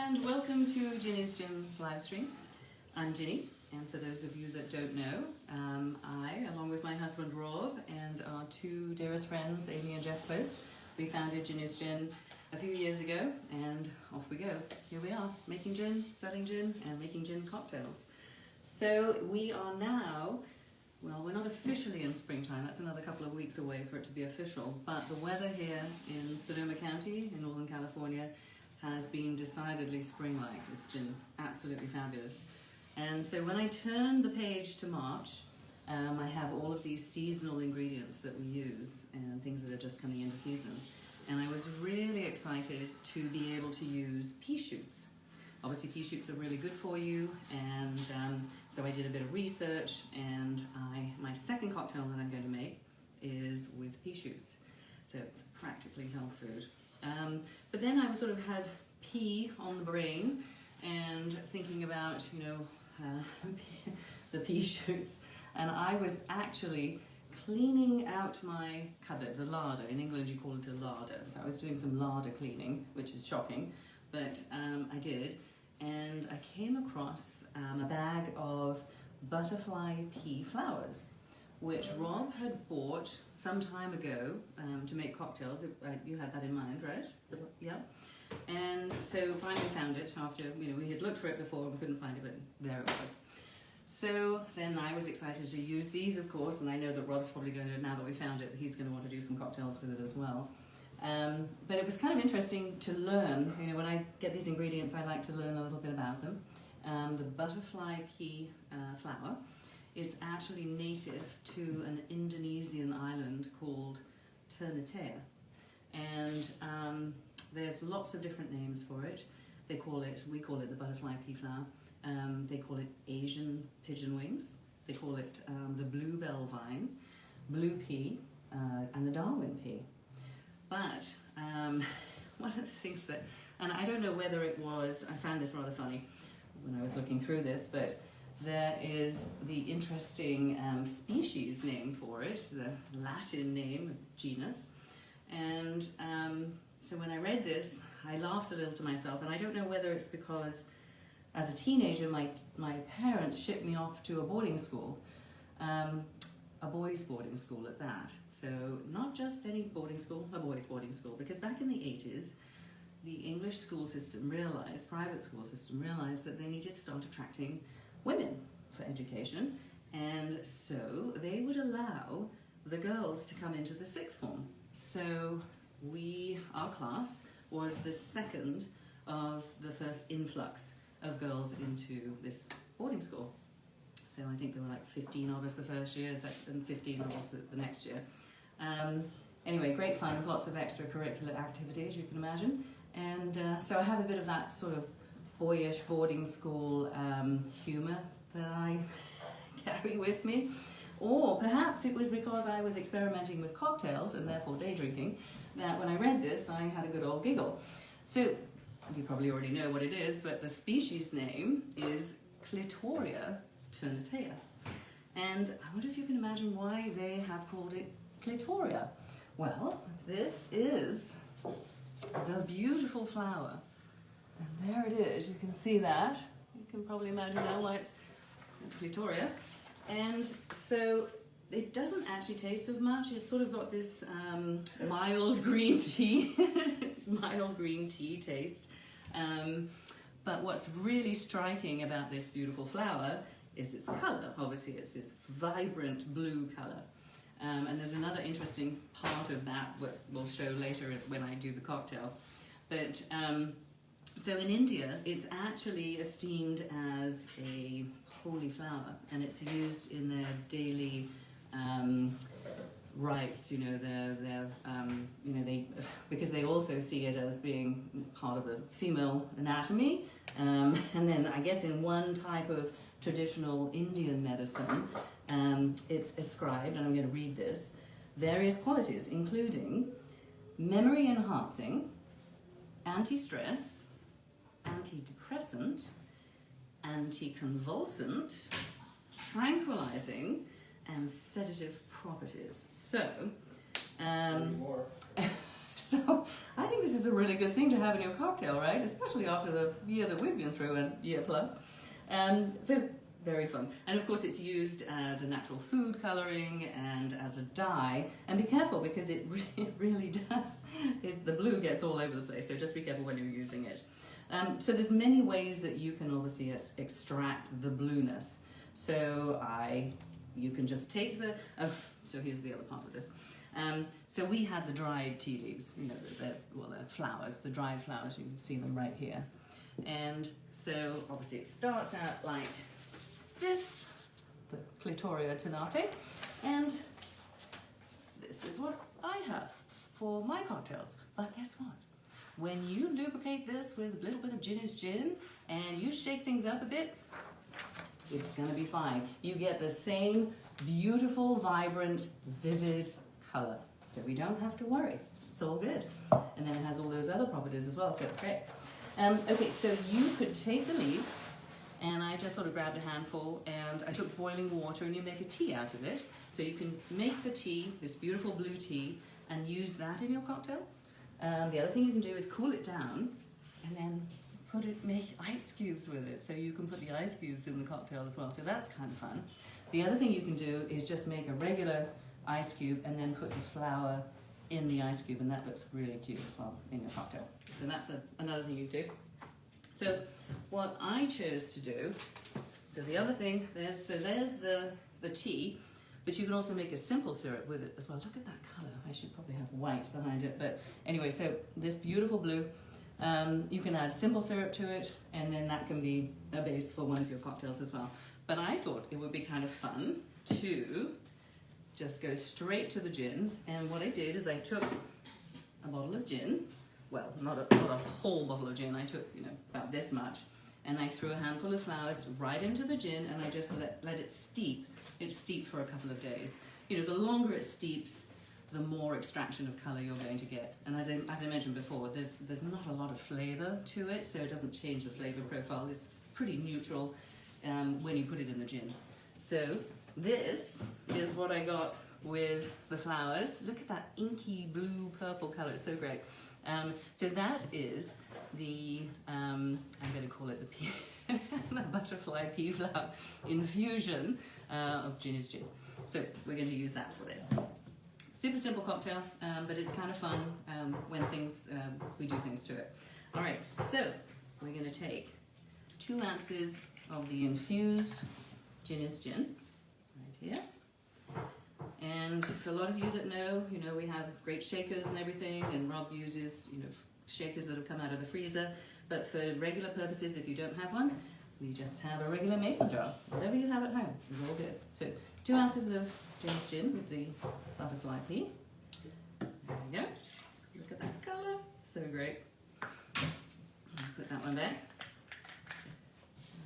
and welcome to Ginny's Gin Livestream. I'm Ginny, and for those of you that don't know, I, along with my husband Rob and our two dearest friends, Amy and Jeff Close, we founded Ginny's Gin a few years ago, and off we go. Here we are, making gin, selling gin, and making gin cocktails. So we are now, well, we're not officially in springtime, that's another couple of weeks away for it to be official, but the weather here in Sonoma County in Northern California has been decidedly spring-like. It's been absolutely fabulous. And so when I turn the page to March, I have all of these seasonal ingredients that we use and things that are just coming into season. And I was really excited to be able to use pea shoots. Obviously pea shoots are really good for you, and so I did a bit of research, and my second cocktail that I'm going to make is with pea shoots. So it's practically health food. But then I sort of had pea on the brain and thinking about, you know, the pea shoots, and I was actually cleaning out my cupboard, the larder. In England you call it a larder. So I was doing some larder cleaning, which is shocking, but I did, and I came across a bag of butterfly pea flowers, which Rob had bought some time ago to make cocktails. You had that in mind, right? Yeah. And so finally found it after, you know, we had looked for it before and we couldn't find it, but there it was. So then I was excited to use these, of course, and I know that Rob's probably going to, now that we found it, he's going to want to do some cocktails with it as well. But it was kind of interesting to learn, you know, when I get these ingredients, I like to learn a little bit about them. The butterfly pea flower, it's actually native to an Indonesian island called Ternate, and there's lots of different names for it. We call it the butterfly pea flower. They call it Asian pigeon wings. They call it the bluebell vine, blue pea, and the Darwin pea. But one of the things that, and I don't know whether it was, I found this rather funny when I was looking through this, but there is the interesting species name for it, the Latin name, genus. And so when I read this, I laughed a little to myself, and I don't know whether it's because as a teenager, my parents shipped me off to a boarding school, a boys' boarding school at that. So not just any boarding school, a boys' boarding school, because back in the 80s, the English school system realized, private school system realized that they needed to start attracting women for education, and so they would allow the girls to come into the sixth form. So our class was the second of the first influx of girls into this boarding school. So I think there were like 15 of us the first year, and 15 of us the next year. Anyway, great fun, lots of extracurricular activities, you can imagine. And so I have a bit of that sort of boyish boarding school humour that I carry with me. Or perhaps it was because I was experimenting with cocktails and therefore day drinking that when I read this I had a good old giggle. So you probably already know what it is, but the species name is Clitoria ternatea. And I wonder if you can imagine why they have called it Clitoria. Well, this is the beautiful flower. And there it is, you can see that. You can probably imagine now why it's Clitoria. And so it doesn't actually taste of much. It's sort of got this mild green tea, mild green tea taste. But what's really striking about this beautiful flower is its colour. Obviously it's this vibrant blue colour. And there's another interesting part of that what we'll show later when I do the cocktail. But so in India, it's actually esteemed as a holy flower, and it's used in their daily rites. You know, because they also see it as being part of the female anatomy, and then I guess in one type of traditional Indian medicine, it's ascribed, and I'm going to read this, various qualities, including memory enhancing, anti-stress, antidepressant, anticonvulsant, tranquilizing, and sedative properties. So, so I think this is a really good thing to have in your cocktail, right? Especially after the year that we've been through, and year plus. So very fun. And of course it's used as a natural food colouring and as a dye. And be careful because it really does. The blue gets all over the place, so just be careful when you're using it. So there's many ways that you can obviously extract the blueness. So you can just take the, so here's the other part of this. So we had the dried tea leaves, you know, the flowers, the dried flowers, you can see them right here. And so obviously it starts out like this, the Clitoria tenate, and this is what I have for my cocktails. But guess what? When you lubricate this with a little bit of Ginny's gin and you shake things up a bit, it's gonna be fine. You get the same beautiful, vibrant, vivid color. So we don't have to worry. It's all good. And then it has all those other properties as well, so it's great. Okay, so you could take the leaves, and I just sort of grabbed a handful and I took boiling water, and you make a tea out of it. So you can make the tea, this beautiful blue tea, and use that in your cocktail. The other thing you can do is cool it down and then make ice cubes with it. So you can put the ice cubes in the cocktail as well. So that's kind of fun. The other thing you can do is just make a regular ice cube and then put the flower in the ice cube, and that looks really cute as well in your cocktail. So that's another thing you do. So what I chose to do, so the other thing, there's the tea, but you can also make a simple syrup with it as well. Look at that colour. I should probably have white behind it, but anyway, so this beautiful blue, you can add simple syrup to it, and then that can be a base for one of your cocktails as well. But I thought it would be kind of fun to just go straight to the gin, and what I did is I took a bottle of gin, well, not a whole bottle of gin, I took, you know, about this much, and I threw a handful of flowers right into the gin, and I just let it steep. It steeped for a couple of days. You know, the longer it steeps, the more extraction of colour you're going to get. And as I mentioned before, there's not a lot of flavour to it, so it doesn't change the flavour profile. It's pretty neutral when you put it in the gin. So this is what I got with the flowers. Look at that inky blue purple colour, it's so great. So that is the, I'm going to call it the butterfly pea flower infusion of Ginny's gin. So we're going to use that for this. Super simple cocktail, but it's kind of fun when we do things to it. All right, so we're going to take 2 ounces of the infused Ginny's gin right here. And for a lot of you that know, you know, we have great shakers and everything, and Rob uses, you know, shakers that have come out of the freezer. But for regular purposes, if you don't have one, we just have a regular mason jar. Whatever you have at home is all good. So 2 ounces of Ginny's gin with the butterfly pea. There we go. Look at that colour. So great. Put that one back.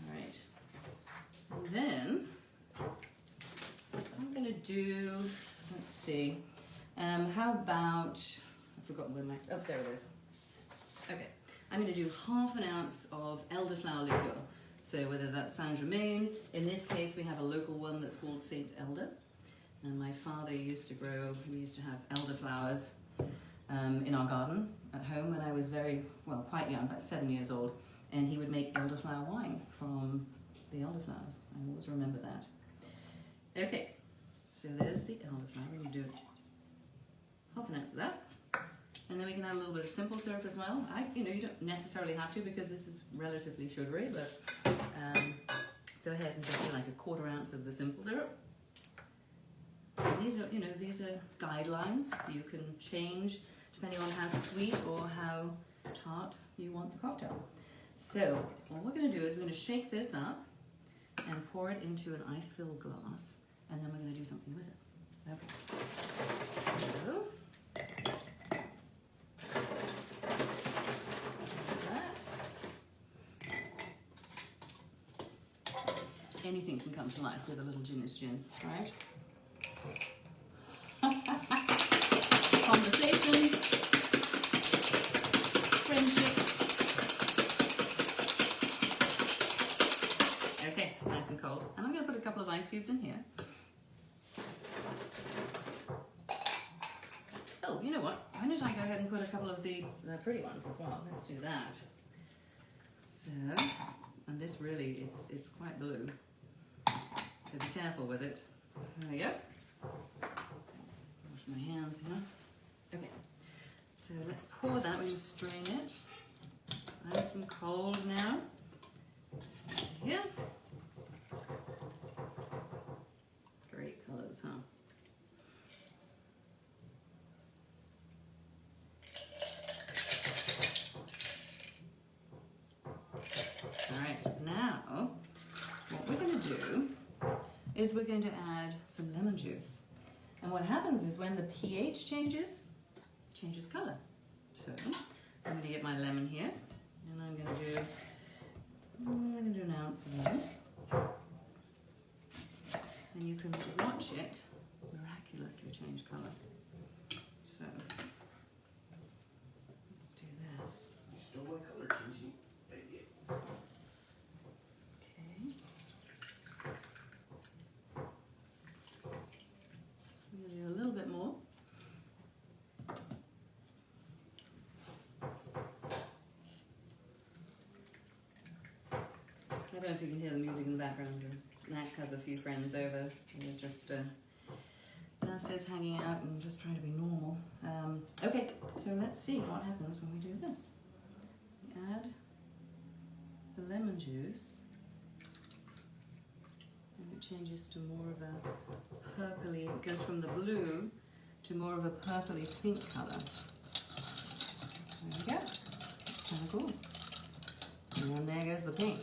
All right. And then I'm going to do, let's see, how about, I've forgotten where oh, there it is. Okay, I'm going to do 1/2 ounce of elderflower liqueur. So whether that's Saint Germain, in this case we have a local one that's called Saint Elder. And my father used to have elderflowers in our garden at home when I was quite young, about 7 years old. And he would make elderflower wine from the elderflowers. I always remember that. Okay, so there's the elderflower. We're going to do 1/2 ounce of that. And then we can add a little bit of simple syrup as well. You don't necessarily have to because this is relatively sugary, but go ahead and just do like 1/4 ounce of the simple syrup. And these are guidelines. You can change depending on how sweet or how tart you want the cocktail. So what we're going to do is we're going to shake this up and pour it into an ice-filled glass, and then we're going to do something with it. Okay. So anything can come to life with a little Ginny's gin, right? Conversation, friendships. Okay, nice and cold. And I'm going to put a couple of ice cubes in here. Oh, you know what? Why don't I go ahead and put a couple of the pretty ones as well? Let's do that. So, and this really, it's quite blue. So be careful with it. There we go. Wash my hands here. Okay. So let's pour that. We're going to strain it. Nice and cold now. Here. Great colours, huh? Alright, now what we're going to do is we're going to add some lemon juice. And what happens is when the pH changes, it changes colour. So I'm going to get my lemon here, and I'm going to do an ounce of lemon. And you can watch it miraculously change colour. So let's do this. You stole my colour, Ginny. Okay. I'm going to do a little bit more. I don't know if you can hear the music in the background. Max has a few friends over. They're just downstairs hanging out and just trying to be normal. Okay, so let's see what happens when we do this. We add the lemon juice, and it changes to more of a purpley, it goes from the blue to more of a purpley pink colour. There we go. It's kind of cool. And there goes the pink.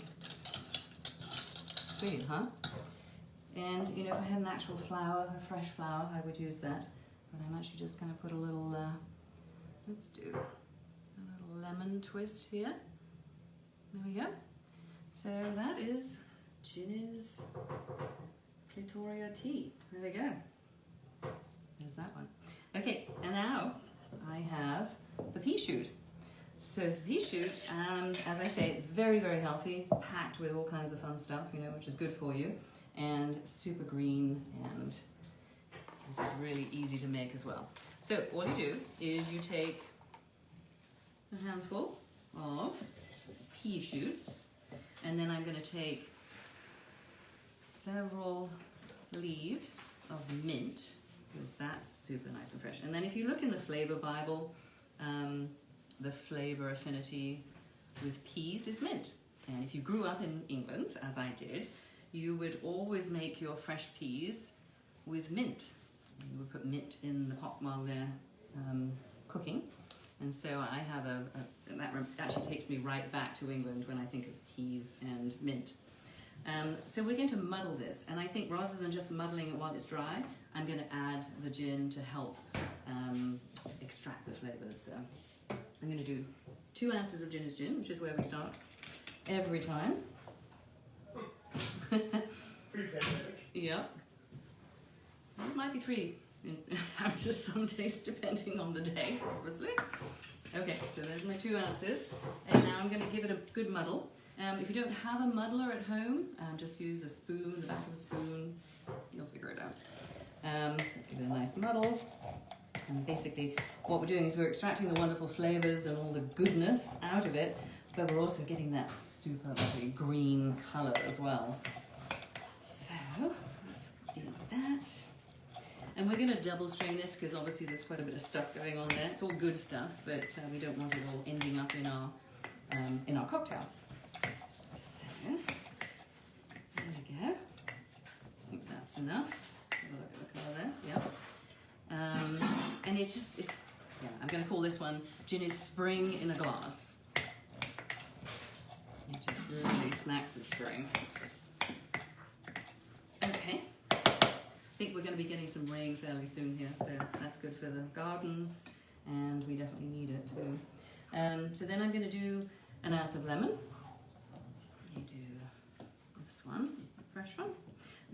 Sweet, huh? And you know, if I had an actual flower, a fresh flower, I would use that. But I'm actually just going to put a little, let's do a little lemon twist here. There we go. So that is Ginny's Clitoria tea. There we go. There's that one. Okay, and now I have the pea shoot. So the pea shoot, as I say, very, very healthy. It's packed with all kinds of fun stuff, you know, which is good for you. And super green, and this is really easy to make as well. So all you do is you take a handful of pea shoots, and then I'm going to take several leaves of mint, because that's super nice and fresh. And then if you look in the flavor Bible, the flavor affinity with peas is mint. And if you grew up in England, as I did, you would always make your fresh peas with mint. You would put mint in the pot while they're cooking. And so I have that actually takes me right back to England when I think of peas and mint. So we're going to muddle this, and I think rather than just muddling it while it's dry, I'm going to add the gin to help extract the flavours. So I'm going to do 2 ounces of Ginny's gin, which is where we start every time. Pre-pandemic. Yep. It might be 3 ounces some days, depending on the day, obviously. Okay, so there's my 2 ounces, and now I'm going to give it a good muddle. If you don't have a muddler at home, just use a spoon, the back of a spoon, you'll figure it out. So give it a nice muddle. And basically what we're doing is we're extracting the wonderful flavours and all the goodness out of it, but we're also getting that super lovely green colour as well. So let's deal with that. And we're going to double strain this because obviously there's quite a bit of stuff going on there. It's all good stuff, but we don't want it all ending up in our cocktail. So there we go. I think that's enough. Have a look at the colour there. Yep. And yeah, I'm going to call this one Ginny's Spring in a Glass. It just really smacks of spring. Okay. I think we're going to be getting some rain fairly soon here, so that's good for the gardens, and we definitely need it too. So then I'm going to do an ounce of lemon. You do this one, a fresh one.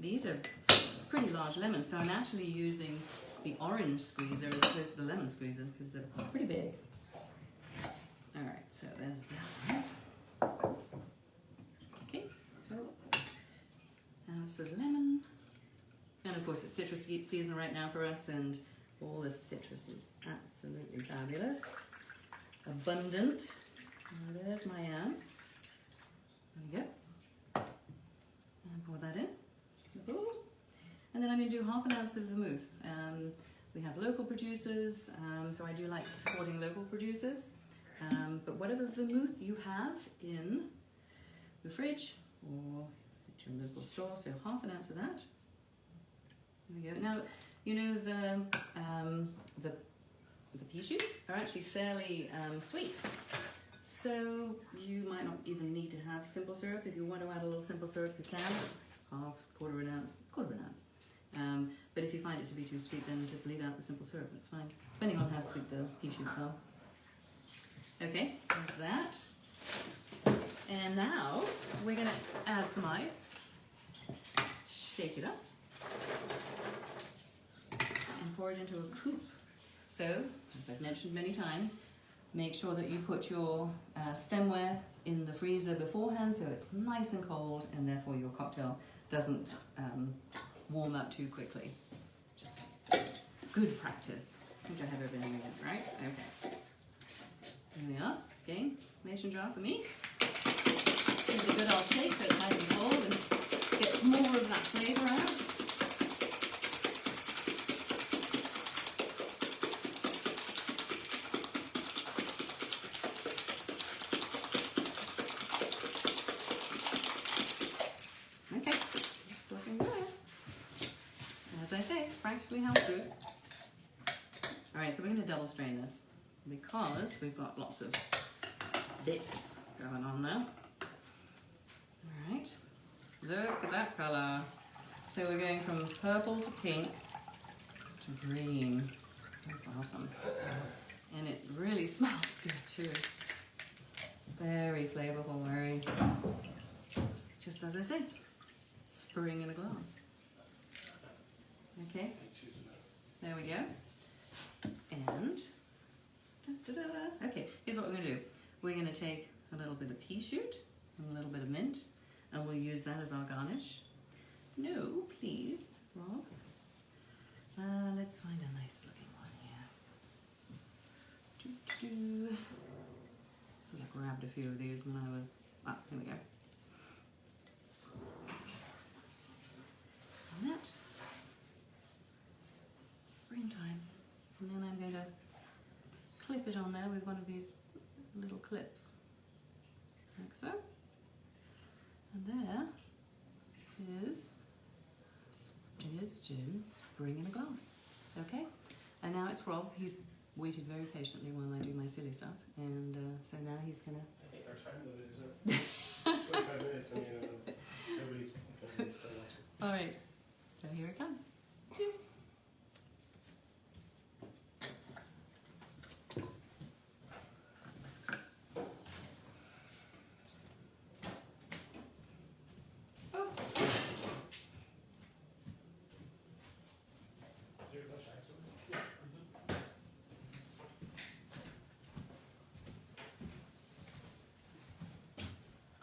These are pretty large lemons, so I'm actually using the orange squeezer as opposed to the lemon squeezer because they're pretty big. Alright, so there's that one. Okay, so ounce of lemon. And of course it's citrus season right now for us, and all the citrus is absolutely Fabulous. Abundant. There's my ounce. There you go. And pour that in. Ooh. And then I'm going to do half an ounce of vermouth. We have local producers, so I do like supporting local producers. But whatever vermouth you have in the fridge or at your local store, so half an ounce of that. There we go. Now, you know the pea shoots are actually fairly sweet. So you might not even need to have simple syrup. If you want to add a little simple syrup, you can. Half, quarter of an ounce. But if you find it to be too sweet, then just leave out the simple syrup, that's fine. Depending on how sweet the pea shoots are. Okay, there's that. And now we're going to add some ice. Shake it up. And pour it into a coupe. So, as I've mentioned many times, make sure that you put your stemware in the freezer beforehand so it's nice and cold and therefore your cocktail doesn't warm up too quickly. Just good practice. I think I have everything again, right? Okay. Here we are. Again, mason jar for me. Give it a good old shake so it's nice and cold and gets more of that flavour out. Practically health food. Alright, so we're going to double strain this because we've got lots of bits going on now. Alright, look at that colour. So we're going from purple to pink to green. That's awesome. And it really smells good too. Very flavourful, very, just as I say, spring in a glass. Okay, there we go. And, okay, here's what we're going to do. We're going to take a little bit of pea shoot and a little bit of mint, and we'll use that as our garnish. No, please, Rob. Let's find a nice looking one here. Sort of grabbed a few of these when I was, here we go. And that. Springtime. And then I'm going to clip it on there with one of these little clips, like so. And there is gin, spring in a glass. Okay, and now it's Rob. He's waited very patiently while I do my silly stuff, and so now he's gonna. I think our time limit is 25 minutes, and nobody's still watching. All right, so here it comes. Cheers.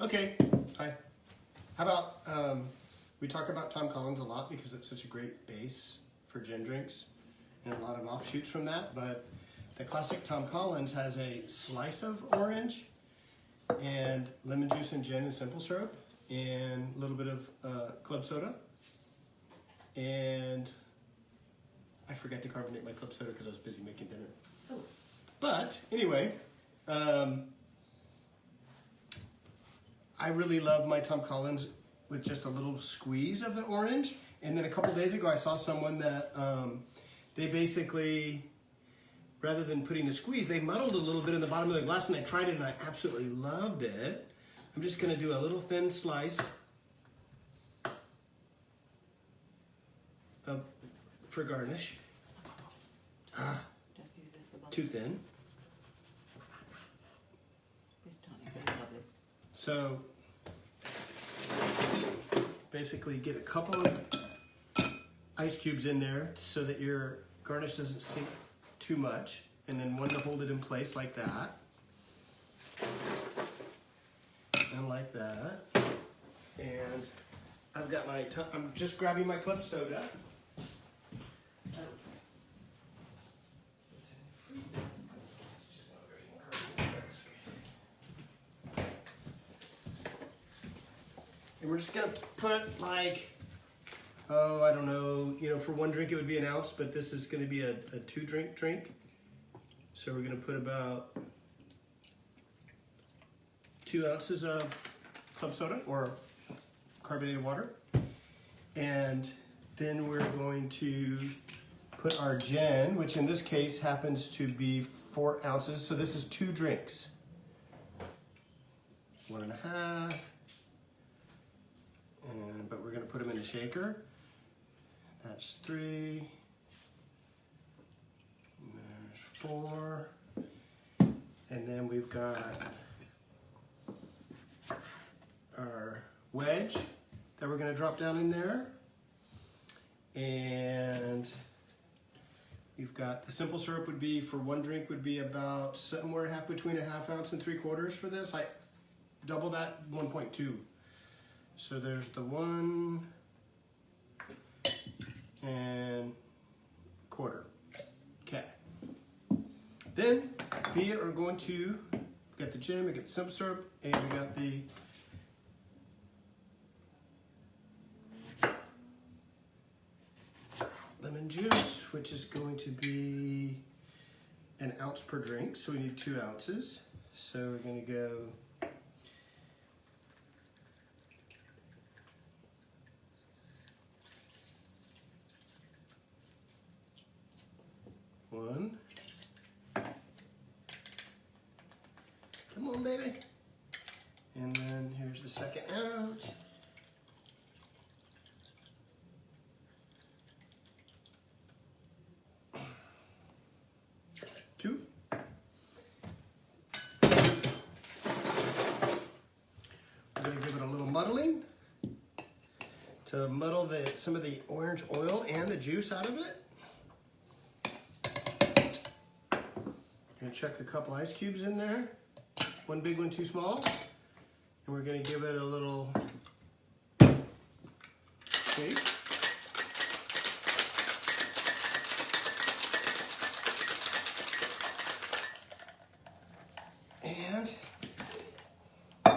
Okay, hi. How about, we talk about Tom Collins a lot because it's such a great base for gin drinks and a lot of offshoots from that, but the classic Tom Collins has a slice of orange and lemon juice and gin and simple syrup and a little bit of club soda. And I forgot to carbonate my club soda because I was busy making dinner. Oh. But anyway, I really love my Tom Collins with just a little squeeze of the orange. And then a couple days ago, I saw someone that they basically, rather than putting a squeeze, they muddled a little bit in the bottom of the glass, and I tried it and I absolutely loved it. I'm just gonna do a little thin slice for garnish. Just use this for bubbles. Too thin. It's tiny, very lovely. So basically get a couple of ice cubes in there so that your garnish doesn't sink too much, and then one to hold it in place like that, and like that. And I've got my, I'm just grabbing my club soda. And we're just gonna put like, oh, I don't know, you know, for one drink it would be an ounce, but this is gonna be a 2-drink drink. So we're gonna put about 2 ounces of club soda or carbonated water. And then we're going to put our gin, which in this case happens to be 4 ounces. So this is 2 drinks. 1.5. But we're gonna put them in the shaker. That's 3. And there's 4. And then we've got our wedge that we're gonna drop down in there. And we've got the simple syrup would be, for one drink, would be about somewhere between 1/2 ounce and 3/4 for this. I double that, 1.2. So there's the 1 and 1/4. Okay. Then we are going to get the gin, we get the simple syrup, and we got the lemon juice, which is going to be 1 ounce per drink. So we need 2 ounces. So we're going to go one. Come on, baby. And then here's the second ounce. 2. We're going to give it a little muddling to muddle some of the orange oil and the juice out of it. We're going to chuck a couple ice cubes in there. 1 big one, 2 small. And we're going to give it a little shake. And I'm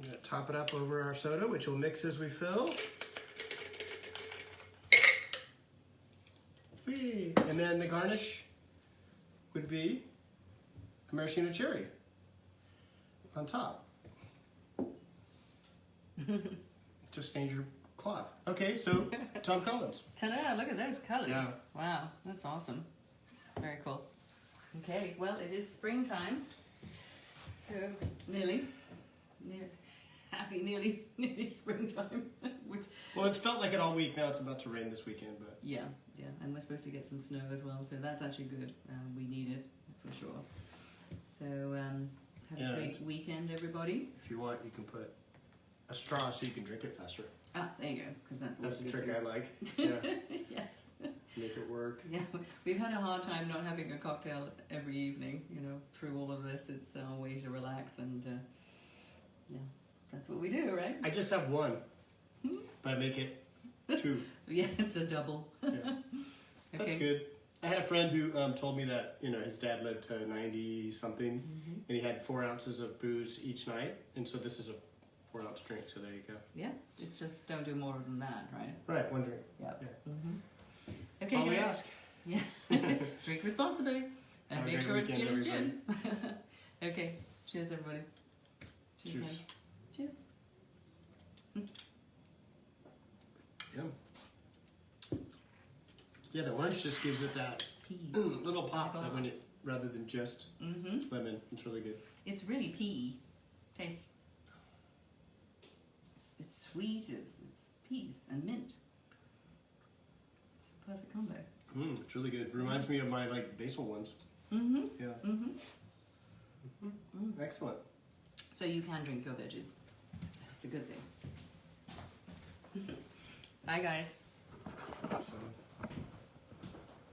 going to top it up over our soda, which will mix as we fill. Whee! And then the garnish would be a maraschino cherry on top. Just stained your cloth. Okay, so Tom Collins. Ta-da, look at those colors. Yeah. Wow, that's awesome. Very cool. Okay, well, it is springtime. So, nearly springtime. Well, it's felt like it all week. Now it's about to rain this weekend, but Yeah, and we're supposed to get some snow as well, so that's actually good. We need it, for sure. So, have a great weekend, everybody. if you want, you can put a straw so you can drink it faster. Ah, there you go, because That's the trick I like. Yeah. Yeah, Yes. make it work. Yeah, we've had a hard time not having a cocktail every evening, you know, through all of this. It's a way to relax, and yeah, that's what we do, right? I just have 1, but I make it 2. Yeah, it's a double. Yeah. Okay. That's good. I had a friend who told me that, you know, his dad lived to 90 something, and he had 4 ounces of booze each night, and so this is a 4-ounce drink. So there you go. Yeah, it's just don't do more than that, right? Right, 1 drink. Yeah. Yeah. Okay, That's all we guys. ask. Yeah. Drink responsibly, and Have a make great sure it's weekend, gin is gin. Okay, cheers, everybody. Cheers. honey. Cheers. Yeah. Yeah, the orange just gives it that Peas. little pop that when it, Glass. rather than just lemon. It's really good. It's really pea. Taste. It's sweet. It's peas and mint. It's a perfect combo. It's really good. Reminds me of my basil ones. Yeah. Excellent. So you can drink your veggies. It's a good thing. Bye, guys. So.